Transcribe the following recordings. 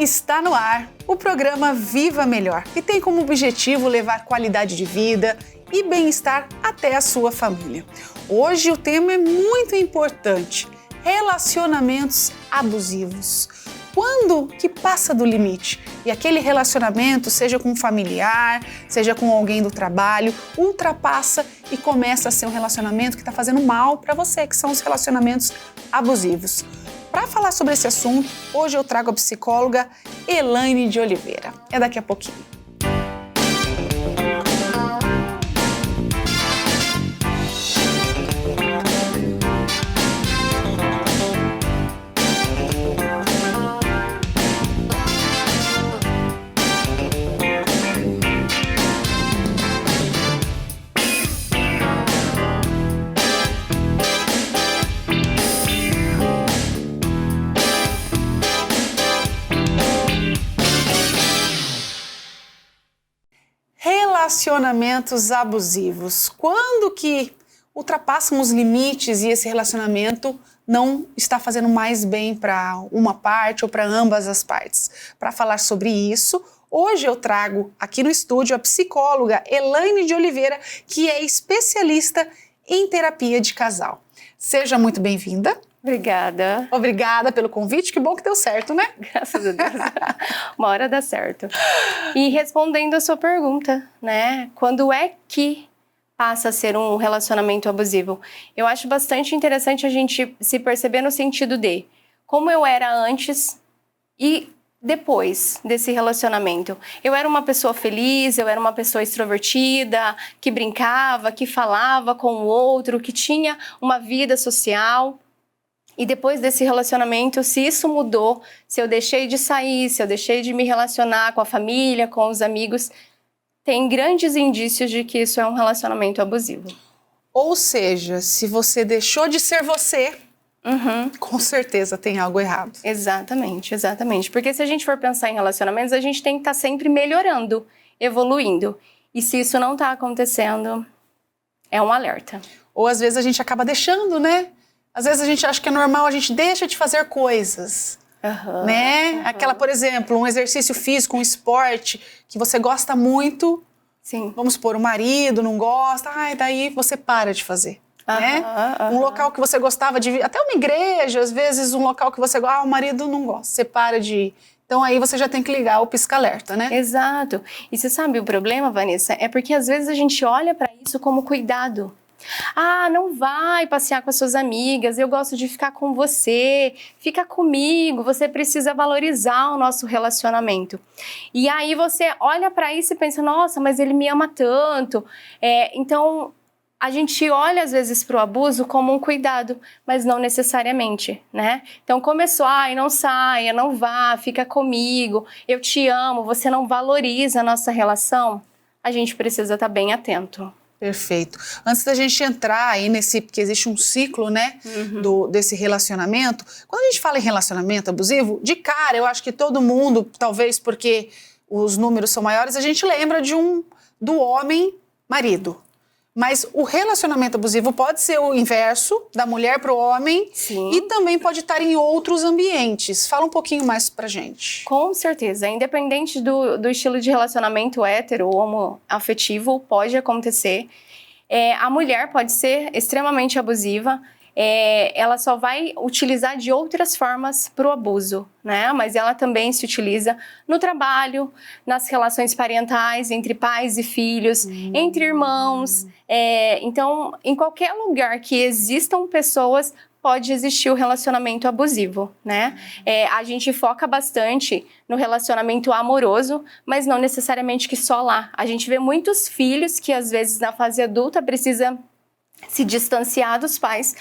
Está no ar o programa Viva Melhor, que tem como objetivo levar qualidade de vida e bem-estar até a sua família. Hoje o tema é muito importante: relacionamentos abusivos. Quando que passa do limite e aquele relacionamento, seja com um familiar, seja com alguém do trabalho, ultrapassa e começa a ser um relacionamento que está fazendo mal para você, que são os relacionamentos abusivos. Para falar sobre esse assunto, hoje eu trago a psicóloga Elaine de Oliveira. É daqui a pouquinho. Relacionamentos abusivos. Quando que ultrapassam os limites e esse relacionamento não está fazendo mais bem para uma parte ou para ambas as partes? Para falar sobre isso, hoje eu trago aqui no estúdio a psicóloga Elaine de Oliveira, que é especialista em terapia de casal. Seja muito bem-vinda. Obrigada. Obrigada pelo convite, que bom que deu certo, né? Graças a Deus. Uma hora dá certo. E respondendo a sua pergunta, né? Quando é que passa a ser um relacionamento abusivo? Eu acho bastante interessante a gente se perceber no sentido de como eu era antes e depois desse relacionamento. Eu era uma pessoa feliz, eu era uma pessoa extrovertida, que brincava, que falava com o outro, que tinha uma vida social. E depois desse relacionamento, se isso mudou, se eu deixei de sair, se eu deixei de me relacionar com a família, com os amigos, tem grandes indícios de que isso é um relacionamento abusivo. Ou seja, se você deixou de ser você, com certeza tem algo errado. Exatamente, exatamente. Porque se a gente for pensar em relacionamentos, a gente tem que estar sempre melhorando, evoluindo. E se isso não está acontecendo, é um alerta. Ou às vezes a gente acaba deixando, né? Às vezes a gente acha que é normal, a gente deixa de fazer coisas, né? Aquela, por exemplo, um exercício físico, um esporte que você gosta muito. Sim. Vamos supor, o marido não gosta, daí você para de fazer, né? Um local que você gostava de ir, até uma igreja, às vezes um local que você gosta, o marido não gosta, você para de ir. Então aí você já tem que ligar o pisca-alerta, né? Exato. E você sabe o problema, Vanessa? É porque às vezes a gente olha para isso como cuidado. Ah, não vai passear com as suas amigas, eu gosto de ficar com você, fica comigo, você precisa valorizar o nosso relacionamento. E aí você olha para isso e pensa, nossa, mas ele me ama tanto. Então, a gente olha às vezes para o abuso como um cuidado, mas não necessariamente, né? Então começou, não saia, não vá, fica comigo, eu te amo, você não valoriza a nossa relação, a gente precisa estar bem atento. Perfeito. Antes da gente entrar aí porque existe um ciclo, né, desse relacionamento, quando a gente fala em relacionamento abusivo, de cara, eu acho que todo mundo, talvez porque os números são maiores, a gente lembra do homem marido. Mas o relacionamento abusivo pode ser o inverso, da mulher para o homem. Sim. E também pode estar em outros ambientes. Fala um pouquinho mais pra gente. Com certeza. Independente do estilo de relacionamento hétero ou homoafetivo, pode acontecer. A mulher pode ser extremamente abusiva. Ela só vai utilizar de outras formas para o abuso, né? Mas ela também se utiliza no trabalho, nas relações parentais, entre pais e filhos, entre irmãos. Então, em qualquer lugar que existam pessoas, pode existir o relacionamento abusivo, né? A gente foca bastante no relacionamento amoroso, mas não necessariamente que só lá. A gente vê muitos filhos que, às vezes, na fase adulta, precisa se distanciar dos pais,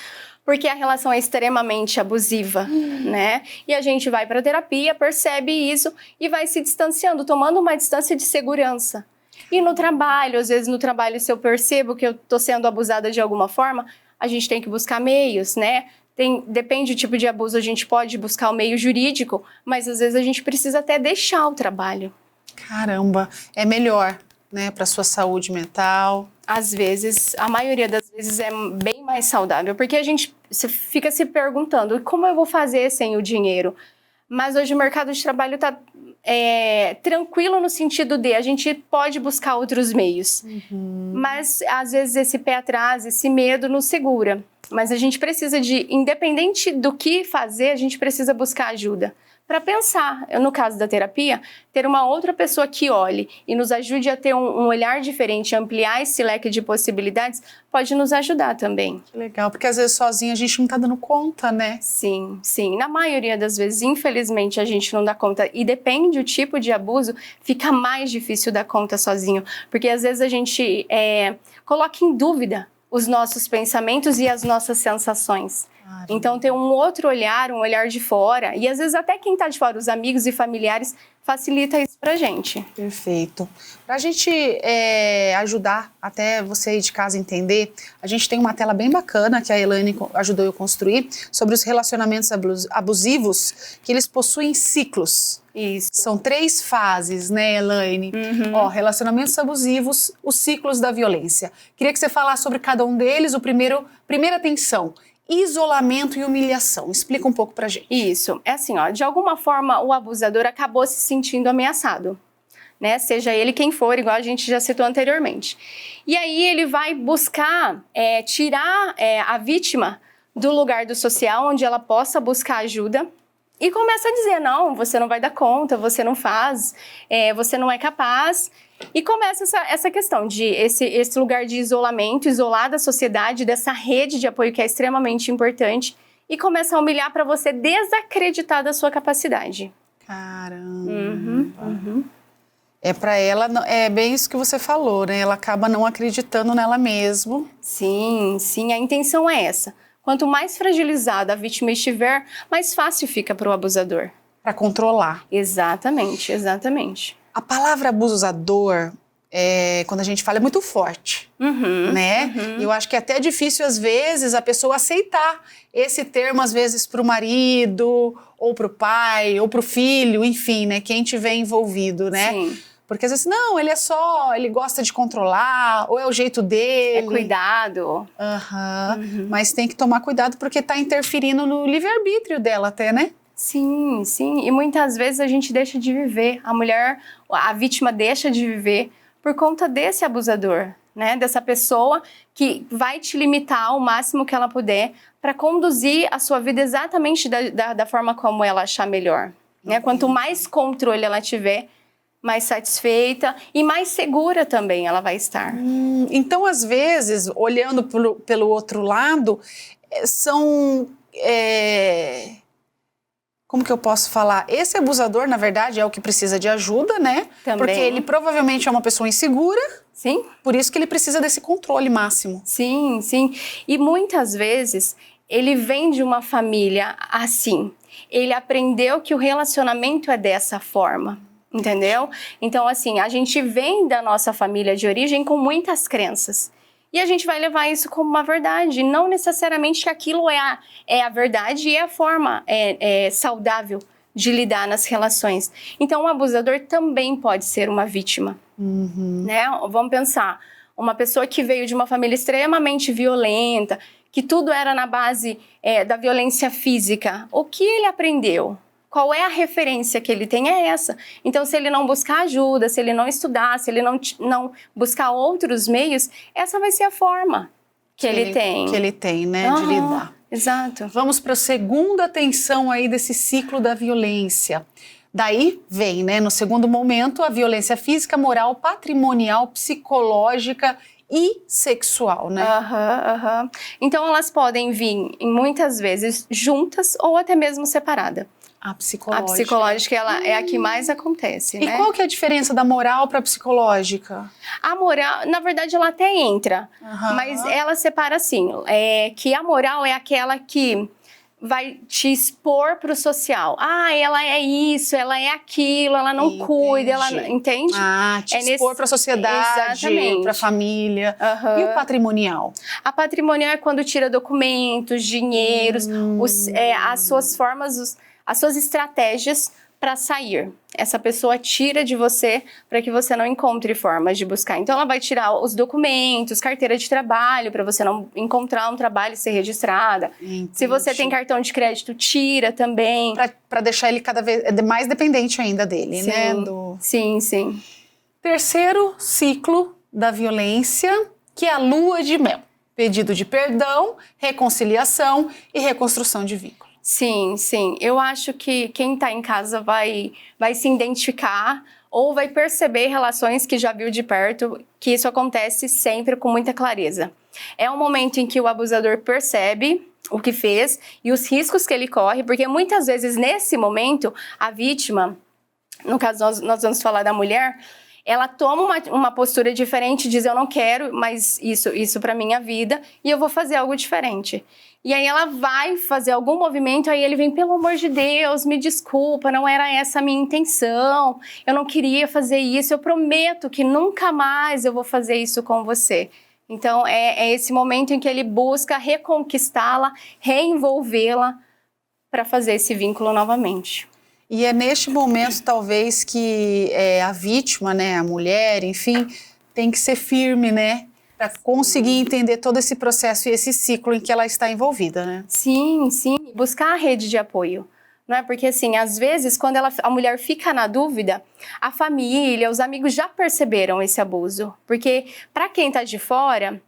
porque a relação é extremamente abusiva, né? E a gente vai para a terapia, percebe isso e vai se distanciando, tomando uma distância de segurança. E no trabalho, às vezes no trabalho, se eu percebo que eu estou sendo abusada de alguma forma, a gente tem que buscar meios, né? Depende do tipo de abuso, a gente pode buscar o meio jurídico, mas às vezes a gente precisa até deixar o trabalho. Caramba, é melhor, né, para sua saúde mental. Às vezes, a maioria das vezes é bem mais saudável, porque a gente fica se perguntando como eu vou fazer sem o dinheiro. Mas hoje o mercado de trabalho está tranquilo no sentido de a gente pode buscar outros meios. Mas, às vezes, esse pé atrás, esse medo nos segura. Mas a gente precisa independente do que fazer, a gente precisa buscar ajuda. Para pensar, no caso da terapia, ter uma outra pessoa que olhe e nos ajude a ter um olhar diferente, ampliar esse leque de possibilidades, pode nos ajudar também. Que legal, porque às vezes sozinha a gente não tá dando conta, né? Sim, sim. Na maioria das vezes, infelizmente, a gente não dá conta. E depende do tipo de abuso, fica mais difícil dar conta sozinho. Porque às vezes a gente coloca em dúvida os nossos pensamentos e as nossas sensações. Então, ter um outro olhar, um olhar de fora, e às vezes até quem está de fora, os amigos e familiares, facilita isso pra gente. Perfeito. Pra gente ajudar até você aí de casa entender, a gente tem uma tela bem bacana que a Elaine ajudou eu a construir sobre os relacionamentos abusivos, que eles possuem ciclos. Isso. São 3 fases, né, Elaine? Ó, relacionamentos abusivos, os ciclos da violência. Queria que você falasse sobre cada um deles. Primeira tensão. Isolamento e humilhação. Explica um pouco pra gente. Isso. É assim, ó, de alguma forma o abusador acabou se sentindo ameaçado, né? Seja ele quem for, igual a gente já citou anteriormente. E aí ele vai buscar tirar a vítima do lugar do social, onde ela possa buscar ajuda, e começa a dizer, não, você não vai dar conta, você não faz, você não é capaz. E começa essa questão de esse lugar de isolamento, isolar da sociedade, dessa rede de apoio que é extremamente importante, e começa a humilhar para você desacreditar da sua capacidade. Caramba! Para ela, é bem isso que você falou, né? Ela acaba não acreditando nela mesma. Sim, sim, a intenção é essa. Quanto mais fragilizada a vítima estiver, mais fácil fica para o abusador. Para controlar. Exatamente, exatamente. A palavra abusador, quando a gente fala, é muito forte, né? E eu acho que é até difícil, às vezes, a pessoa aceitar esse termo, às vezes, para o marido, ou para o pai, ou para o filho, enfim, né? Quem tiver envolvido, né? Sim. Porque às vezes, não, ele gosta de controlar, ou é o jeito dele. É cuidado. Mas tem que tomar cuidado porque está interferindo no livre-arbítrio dela até, né? Sim, sim. E muitas vezes a gente deixa de viver. A vítima deixa de viver por conta desse abusador, né? Dessa pessoa que vai te limitar ao máximo que ela puder para conduzir a sua vida exatamente da forma como ela achar melhor, né? Quanto mais controle ela tiver, mais satisfeita e mais segura também ela vai estar. Então, às vezes, olhando pelo outro lado, são... Como que eu posso falar? Esse abusador, na verdade, é o que precisa de ajuda, né? Também. Porque ele provavelmente é uma pessoa insegura. Sim. Por isso que ele precisa desse controle máximo. Sim, sim. E muitas vezes ele vem de uma família assim. Ele aprendeu que o relacionamento é dessa forma. Entendeu? Então, assim, a gente vem da nossa família de origem com muitas crenças. E a gente vai levar isso como uma verdade. Não necessariamente que aquilo é a verdade e é a forma saudável de lidar nas relações. Então, o abusador também pode ser uma vítima. Né? Vamos pensar, uma pessoa que veio de uma família extremamente violenta, que tudo era na base da violência física. O que ele aprendeu? Qual é a referência que ele tem? É essa. Então, se ele não buscar ajuda, se ele não estudar, se ele não buscar outros meios, essa vai ser a forma que ele tem. Que ele tem, né, de lidar. Exato. Vamos para a segunda tensão aí desse ciclo da violência. Daí vem, né, no segundo momento, a violência física, moral, patrimonial, psicológica e sexual, né? Então, elas podem vir, muitas vezes, juntas ou até mesmo separada. A psicológica. A psicológica ela é a que mais acontece, né? E qual que é a diferença da moral para a psicológica? A moral, na verdade, ela até entra, mas ela separa assim, que a moral é aquela que vai te expor para o social. Ela é isso, ela é aquilo, ela não cuida, ela entende? Te expor para a sociedade, para a família. E o patrimonial? A patrimonial é quando tira documentos, dinheiros, as suas formas, as suas estratégias para sair. Essa pessoa tira de você para que você não encontre formas de buscar. Então, ela vai tirar os documentos, carteira de trabalho, para você não encontrar um trabalho e ser registrada. Entendi. Se você tem cartão de crédito, tira também. Para deixar ele cada vez mais dependente ainda dele, Sim, né? Sim, sim. Terceiro ciclo da violência, que é a lua de mel. Pedido de perdão, reconciliação e reconstrução de vínculo. Sim, sim. Eu acho que quem está em casa vai se identificar ou vai perceber relações que já viu de perto, que isso acontece sempre com muita clareza. É um momento em que o abusador percebe o que fez e os riscos que ele corre, porque muitas vezes nesse momento a vítima, no caso nós vamos falar da mulher, ela toma uma postura diferente, diz eu não quero mais isso para minha vida e eu vou fazer algo diferente. E aí ela vai fazer algum movimento, aí ele vem, pelo amor de Deus, me desculpa, não era essa a minha intenção, eu não queria fazer isso, eu prometo que nunca mais eu vou fazer isso com você. Então é esse momento em que ele busca reconquistá-la, reenvolvê-la para fazer esse vínculo novamente. E é neste momento, talvez, que a vítima, né, a mulher, enfim, tem que ser firme, né? Para conseguir entender todo esse processo e esse ciclo em que ela está envolvida, né? Sim, sim. Buscar a rede de apoio. Não é? Porque, assim, às vezes, quando a mulher fica na dúvida, a família, os amigos já perceberam esse abuso. Porque, para quem está de fora,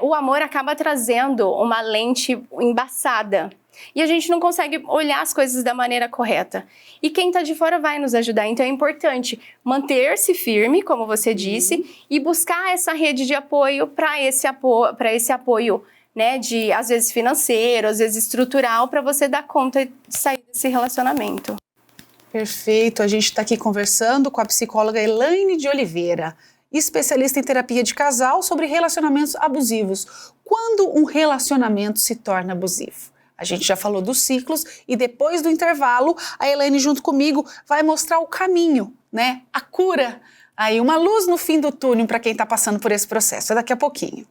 o amor acaba trazendo uma lente embaçada. E a gente não consegue olhar as coisas da maneira correta. E quem está de fora vai nos ajudar. Então é importante manter-se firme, como você disse, e buscar essa rede de apoio para esse apoio, né, de às vezes financeiro, às vezes estrutural, para você dar conta de sair desse relacionamento. Perfeito. A gente está aqui conversando com a psicóloga Elaine de Oliveira, especialista em terapia de casal sobre relacionamentos abusivos. Quando um relacionamento se torna abusivo? A gente já falou dos ciclos e depois do intervalo, a Elaine junto comigo vai mostrar o caminho, né? A cura, aí uma luz no fim do túnel para quem está passando por esse processo. É daqui a pouquinho.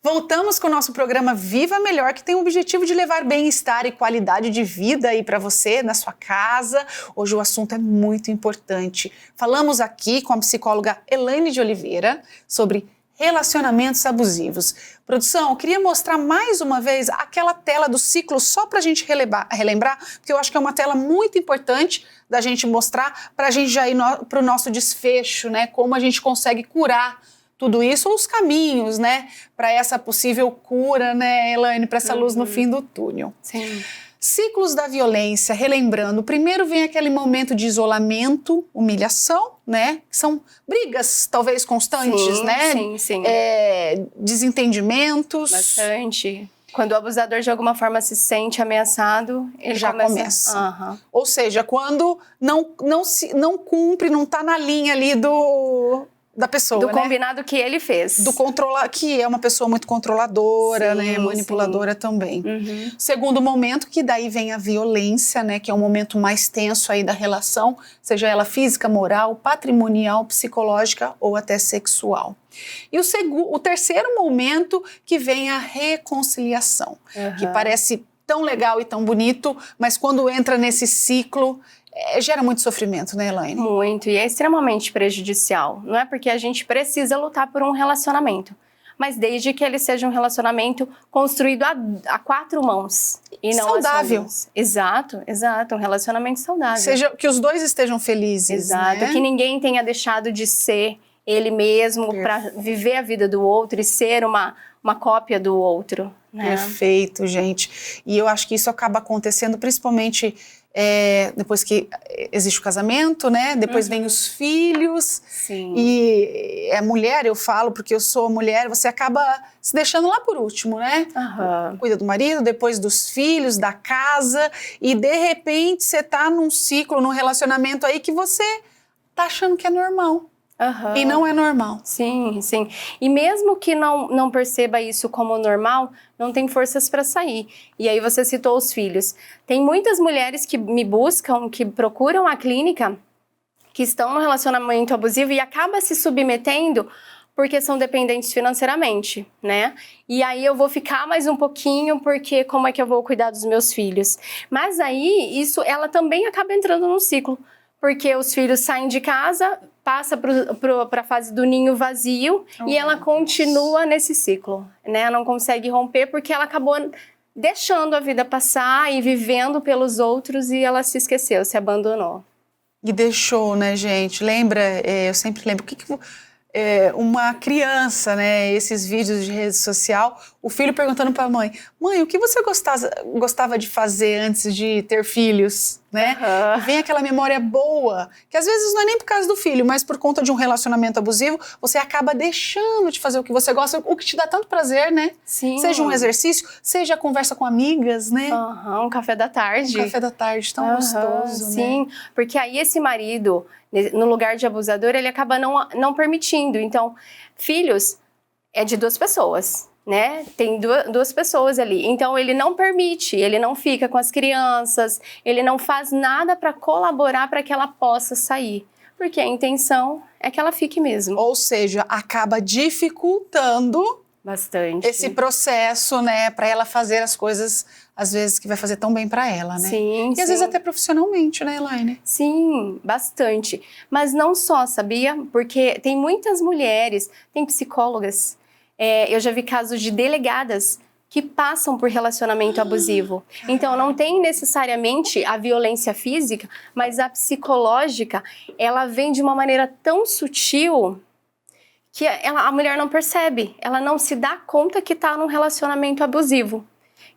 Voltamos com o nosso programa Viva Melhor, que tem o objetivo de levar bem-estar e qualidade de vida aí para você, na sua casa. Hoje o assunto é muito importante. Falamos aqui com a psicóloga Elaine de Oliveira sobre relacionamentos abusivos. Produção, eu queria mostrar mais uma vez aquela tela do ciclo só para a gente relembrar, porque eu acho que é uma tela muito importante da gente mostrar para a gente já ir para o nosso desfecho, né? Como a gente consegue curar tudo isso, os caminhos, né, para essa possível cura, né, Elaine, para essa luz no fim do túnel. Sim. Ciclos da violência, relembrando, primeiro vem aquele momento de isolamento, humilhação, né, são brigas talvez constantes, sim, né, sim. desentendimentos. Bastante. Quando o abusador de alguma forma se sente ameaçado, ele já começa. Uhum. Ou seja, quando não cumpre, não está na linha ali da pessoa, do né? combinado que ele fez. Que é uma pessoa muito controladora, sim, né? Manipuladora sim. também. Uhum. Segundo momento, que daí vem a violência, né? Que é um momento mais tenso aí da relação, seja ela física, moral, patrimonial, psicológica ou até sexual. E o terceiro momento, que vem a reconciliação, que parece tão legal e tão bonito, mas quando entra nesse ciclo, gera muito sofrimento, né, Elaine? Muito, e é extremamente prejudicial. Não é porque a gente precisa lutar por um relacionamento, mas desde que ele seja um relacionamento construído a quatro mãos. E não saudável. Exato, um relacionamento saudável. Seja que os dois estejam felizes. Exato, né? Que ninguém tenha deixado de ser ele mesmo para viver a vida do outro e ser uma cópia do outro. Né? Perfeito, gente. E eu acho que isso acaba acontecendo principalmente depois que existe o casamento, né? Depois vem os filhos. Sim. E a mulher, eu falo porque eu sou mulher, você acaba se deixando lá por último, né? Cuida do marido, depois dos filhos, da casa, e de repente você tá num ciclo, num relacionamento aí que você tá achando que é normal. Aham. E não é normal. Sim, sim. E mesmo que não perceba isso como normal, não tem forças para sair. E aí você citou os filhos. Tem muitas mulheres que me buscam, que procuram a clínica, que estão no relacionamento abusivo e acabam se submetendo porque são dependentes financeiramente, né? E aí eu vou ficar mais um pouquinho porque como é que eu vou cuidar dos meus filhos? Mas aí ela também acaba entrando num ciclo, porque os filhos saem de casa, passa para a fase do ninho vazio e ela continua nesse ciclo, né? Ela não consegue romper porque ela acabou deixando a vida passar e vivendo pelos outros e ela se esqueceu, se abandonou. E deixou, né, gente? Lembra, eu sempre lembro, uma criança, né, esses vídeos de rede social, o filho perguntando para a mãe, o que você gostava de fazer antes de ter filhos, né? Uhum. E vem aquela memória boa, que às vezes não é nem por causa do filho, mas por conta de um relacionamento abusivo, você acaba deixando de fazer o que você gosta, o que te dá tanto prazer, né? Sim. Seja um exercício, seja a conversa com amigas, né? Um café da tarde. Um café da tarde tão gostoso, sim, né? Porque aí esse marido, no lugar de abusador, ele acaba não permitindo. Então, filhos é de duas pessoas, né? Tem duas pessoas ali. Então, ele não permite, ele não fica com as crianças, ele não faz nada para colaborar para que ela possa sair. Porque a intenção é que ela fique mesmo. Ou seja, acaba dificultando bastante esse processo, né, para ela fazer as coisas, às vezes, que vai fazer tão bem para ela, né? Sim, e às vezes até profissionalmente, né, Elaine? Sim, bastante. Mas não só, sabia? Porque tem muitas mulheres, tem psicólogas, eu já vi casos de delegadas que passam por relacionamento abusivo. Então, não tem necessariamente a violência física, mas a psicológica, ela vem de uma maneira tão sutil que a mulher não percebe, ela não se dá conta que está num relacionamento abusivo.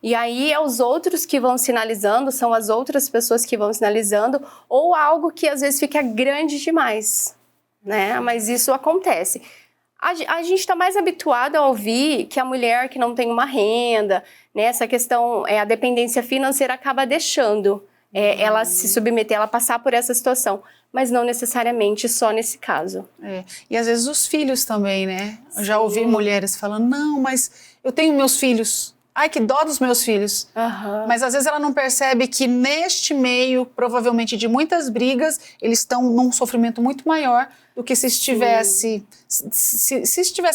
E aí é os outros que vão sinalizando, são as outras pessoas que vão sinalizando, ou algo que às vezes fica grande demais, né? Mas isso acontece. A gente está mais habituado a ouvir que a mulher que não tem uma renda, né, essa questão, a dependência financeira acaba deixando ela se submeter, ela passar por essa situação. Mas não necessariamente só nesse caso. E às vezes os filhos também, né? Eu já ouvi mulheres falando, não, mas eu tenho meus filhos. Ai, que dó dos meus filhos. Uhum. Mas às vezes ela não percebe que neste meio, provavelmente de muitas brigas, eles estão num sofrimento muito maior do que se estivessem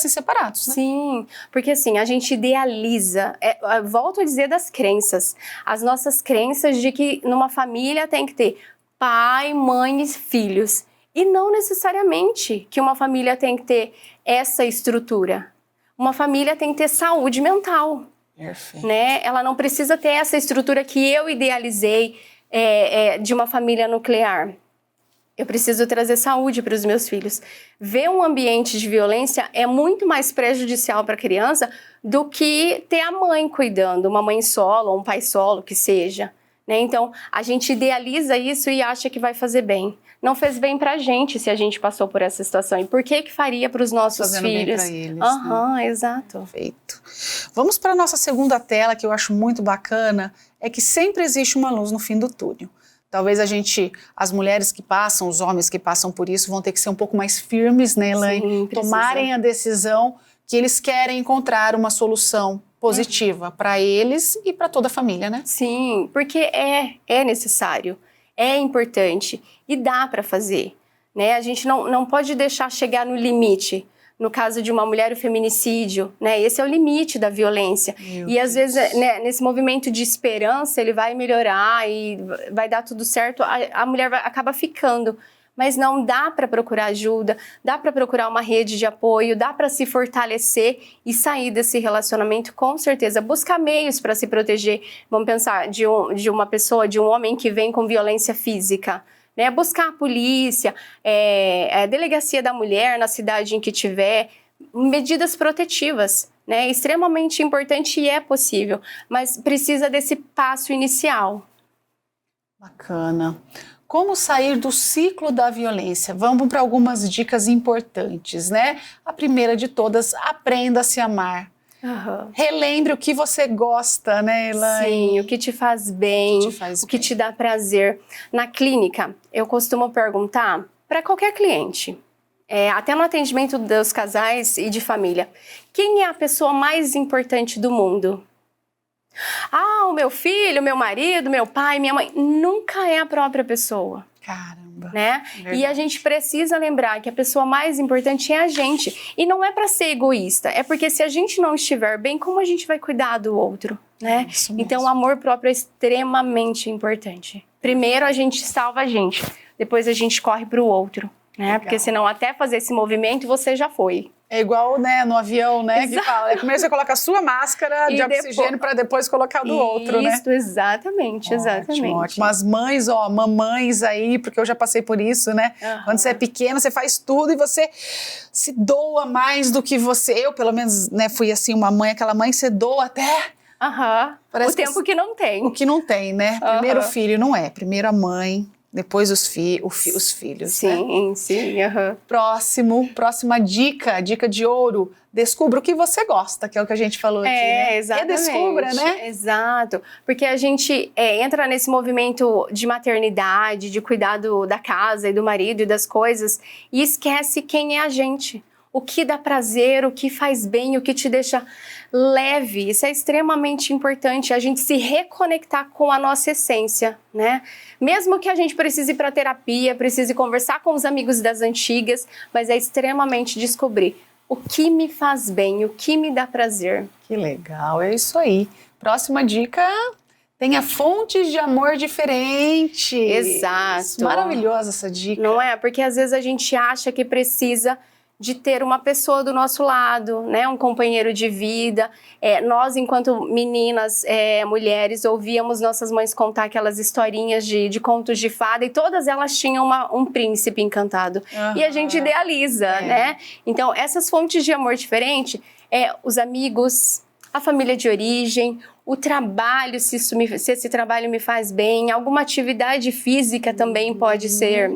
separados, né? Sim, porque assim, a gente idealiza, volto a dizer das crenças, as nossas crenças de que numa família tem que ter pai, mãe e filhos. E não necessariamente que uma família tem que ter essa estrutura. Uma família tem que ter saúde mental. Perfeito. Né? Ela não precisa ter essa estrutura que eu idealizei de uma família nuclear. Eu preciso trazer saúde para os meus filhos. Ver um ambiente de violência é muito mais prejudicial para a criança do que ter a mãe cuidando, uma mãe solo ou um pai solo, que seja. Né? Então, a gente idealiza isso e acha que vai fazer bem. Não fez bem pra gente se a gente passou por essa situação. E por que faria para os nossos Fazendo filhos? Bem pra eles, né? Exato. Perfeito. Vamos para a nossa segunda tela, que eu acho muito bacana, é que sempre existe uma luz no fim do túnel. Talvez as mulheres que passam, os homens que passam por isso, vão ter que ser um pouco mais firmes, né, Elaine? Tomarem a decisão que eles querem encontrar uma solução positiva para eles e para toda a família, né? Sim, porque é necessário, é importante e dá para fazer, né? A gente não pode deixar chegar no limite. No caso de uma mulher, o feminicídio, né? Esse é o limite da violência. E às vezes, né, nesse movimento de esperança, ele vai melhorar e vai dar tudo certo, a mulher acaba ficando. Mas não dá para procurar ajuda, dá para procurar uma rede de apoio, dá para se fortalecer e sair desse relacionamento, com certeza. Buscar meios para se proteger. Vamos pensar de uma pessoa, de um homem que vem com violência física. Né, buscar a polícia, a delegacia da mulher na cidade em que tiver, medidas protetivas, né, extremamente importante e é possível, mas precisa desse passo inicial. Bacana. Como sair do ciclo da violência? Vamos para algumas dicas importantes, né? A primeira de todas, aprenda a se amar. Uhum. Relembre o que você gosta, né, Elaine? Sim, o que te faz bem, o que te dá prazer. Na clínica, eu costumo perguntar para qualquer cliente, até no atendimento dos casais e de família. Quem é a pessoa mais importante do mundo? O meu filho, meu marido, meu pai, minha mãe. Nunca é a própria pessoa. Caramba. Né? E a gente precisa lembrar que a pessoa mais importante é a gente. E não é para ser egoísta, é porque se a gente não estiver bem, como a gente vai cuidar do outro? Né? Então o amor próprio é extremamente importante. Primeiro a gente salva a gente, depois a gente corre para o outro. Né? Porque senão até fazer esse movimento você já foi. É igual, né, no avião, né, exato. Que fala, primeiro você coloca a sua máscara de oxigênio para depois colocar do outro, né? Isso, exatamente, exatamente. Ótimo. As mães, mamães aí, porque eu já passei por isso, né? Quando você é pequena, você faz tudo e você se doa mais do que você. Eu, pelo menos, né, fui assim, uma mãe, aquela mãe que você doa até... O tempo que não tem. O que não tem, né? Primeiro o filho, não é. Primeiro a mãe... Depois os filhos. Sim, né? Sim. Próxima dica de ouro. Descubra o que você gosta, que é o que a gente falou aqui, né? Exatamente. E descubra, né? Exato. Porque a gente entra nesse movimento de maternidade, de cuidado da casa e do marido e das coisas, e esquece quem é a gente. O que dá prazer, o que faz bem, o que te deixa leve. Isso é extremamente importante, a gente se reconectar com a nossa essência, né? Mesmo que a gente precise ir para terapia, precise conversar com os amigos das antigas, mas é extremamente descobrir o que me faz bem, o que me dá prazer. Que legal, é isso aí. Próxima dica... Tenha fontes de amor diferentes. Exato. Maravilhosa essa dica. Não é? Porque às vezes a gente acha que precisa de ter uma pessoa do nosso lado, né? Um companheiro de vida. Nós, enquanto meninas, mulheres, ouvíamos nossas mães contar aquelas historinhas de contos de fada e todas elas tinham um príncipe encantado. E a gente idealiza, né? Então, essas fontes de amor diferente, os amigos, a família de origem, o trabalho, se esse trabalho me faz bem, alguma atividade física também pode ser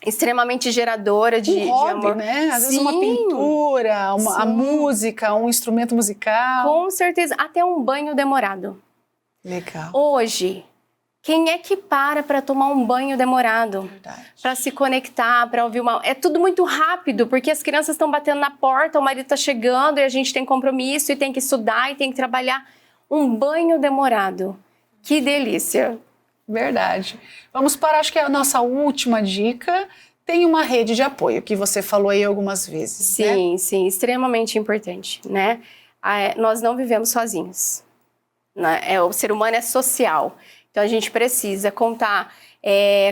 extremamente geradora de hobby, amor. Né? Às vezes uma pintura, a música, um instrumento musical. Com certeza, até um banho demorado. Legal. Hoje, quem é que para tomar um banho demorado? Para se conectar, para ouvir uma... É tudo muito rápido, porque as crianças estão batendo na porta, o marido está chegando e a gente tem compromisso e tem que estudar e tem que trabalhar. Um banho demorado. Que delícia. Verdade. Vamos para, acho que é a nossa última dica. Tem uma rede de apoio, que você falou aí algumas vezes. Sim, né? Sim, extremamente importante, né? Nós não vivemos sozinhos. Né? O ser humano é social. Então, a gente precisa contar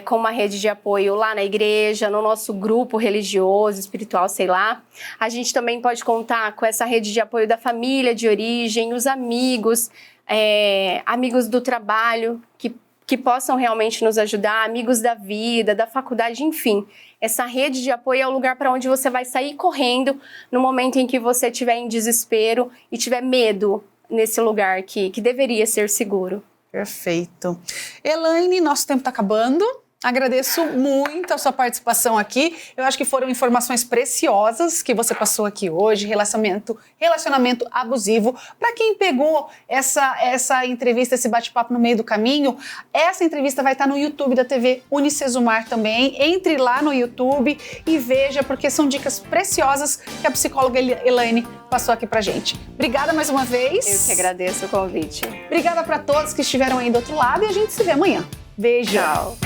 com uma rede de apoio lá na igreja, no nosso grupo religioso, espiritual, sei lá. A gente também pode contar com essa rede de apoio da família de origem, os amigos, amigos do trabalho, que possam realmente nos ajudar, amigos da vida, da faculdade, enfim. Essa rede de apoio é o lugar para onde você vai sair correndo no momento em que você estiver em desespero e tiver medo nesse lugar que deveria ser seguro. Perfeito. Elaine, nosso tempo está acabando. Agradeço muito a sua participação aqui. Eu acho que foram informações preciosas que você passou aqui hoje, relacionamento abusivo. Para quem pegou essa entrevista, esse bate-papo no meio do caminho, essa entrevista vai estar no YouTube da TV Unicesumar também. Entre lá no YouTube e veja, porque são dicas preciosas que a psicóloga Elaine passou aqui pra gente. Obrigada mais uma vez. Eu que agradeço o convite. Obrigada para todos que estiveram aí do outro lado e a gente se vê amanhã. Beijo. Tchau.